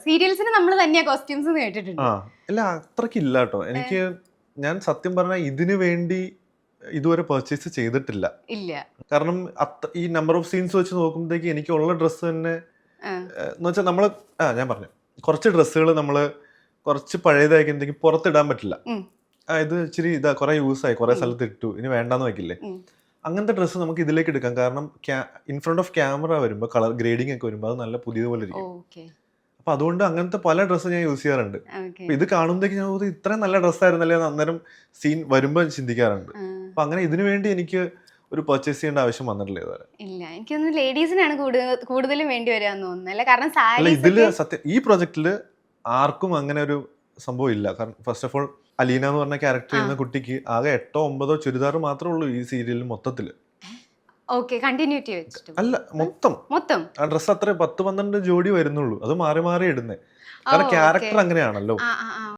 സീരിയൽസിന് നമ്മൾ തന്നെയാ കോസ്റ്റ്യൂംസ് കേട്ടിട്ടുണ്ട്. അല്ല അത്രക്കില്ല കേട്ടോ. ഞാൻ സത്യം പറഞ്ഞാൽ ഇതിനു വേണ്ടി ഇതുവരെ പർച്ചേസ് ചെയ്തിട്ടില്ല. ഇല്ല. കാരണം ഈ നമ്പർ ഓഫ് സീൻസ് വെച്ച് നോക്കുമ്പോഴത്തേക്ക് എനിക്കുള്ള ഡ്രസ്സ് തന്നെ എന്ന് വെച്ചാൽ നമ്മള് ഞാൻ പറഞ്ഞു കുറച്ച് ഡ്രസ്സുകൾ നമ്മള് കുറച്ച് പഴയതായിരിക്കും പുറത്തിടാൻ പറ്റില്ല. ഇത് ഇച്ചിരി കുറെ യൂസായി, കുറെ സ്ഥലത്ത് ഇട്ടു, ഇനി വേണ്ടാന്ന് വെക്കില്ലേ, അങ്ങനത്തെ ഡ്രസ്സ് നമുക്ക് ഇതിലേക്ക് എടുക്കാം. കാരണം ഇൻ ഫ്രണ്ട് ഓഫ് ക്യാമറ വരുമ്പോൾ കളർ ഗ്രേഡിംഗ് ഒക്കെ വരുമ്പോൾ അത് നല്ല പുതിയതുപോലെ ഇരിക്കും. അപ്പൊ അതുകൊണ്ട് അങ്ങനത്തെ പല ഡ്രസ്സ് ഞാൻ യൂസ് ചെയ്യാറുണ്ട്. അപ്പൊ ഇത് കാണുമ്പോഴേക്ക് ഞാൻ ഇത്രയും നല്ല ഡ്രസ്സായിരുന്നല്ലേ അന്നേരം സീൻ വരുമ്പോ ചിന്തിക്കാറുണ്ട്. അപ്പൊ അങ്ങനെ ഇതിനു വേണ്ടി എനിക്ക് ഒരു പർച്ചേസ് ചെയ്യേണ്ട ആവശ്യം വന്നിട്ടില്ല ഇതുവരെ. ഇല്ല, എനിക്കൊന്ന് ലേഡീസിനാണ് കൂടുതലും വേണ്ടി വരാന്ന് തോന്നുന്നില്ല. കാരണം ഇതില് സത്യം ഈ പ്രൊജക്റ്റില് ആർക്കും അങ്ങനെ ഒരു സംഭവം ഇല്ല. കാരണം ഫസ്റ്റ് ഓഫ് ഓൾ അലീന എന്ന് പറഞ്ഞ ക്യാരക്ടർ ചെയ്യുന്ന കുട്ടിക്ക് ആകെ 8 or 9 ചുരിദാർ മാത്രമേ ഉള്ളൂ ഈ സീരിയലിൽ മൊത്തത്തില്. കണ്ടിന്യൂറ്റി വെച്ചിട്ട് അല്ല, മൊത്തം ആ ഡ്രസ് അത്ര 10-12 ജോഡി വരുന്നുള്ളൂ. അത് മാറി മാറി ഇടുന്നേ. കാരണം ക്യാരക്ടർ അങ്ങനെയാണല്ലോ.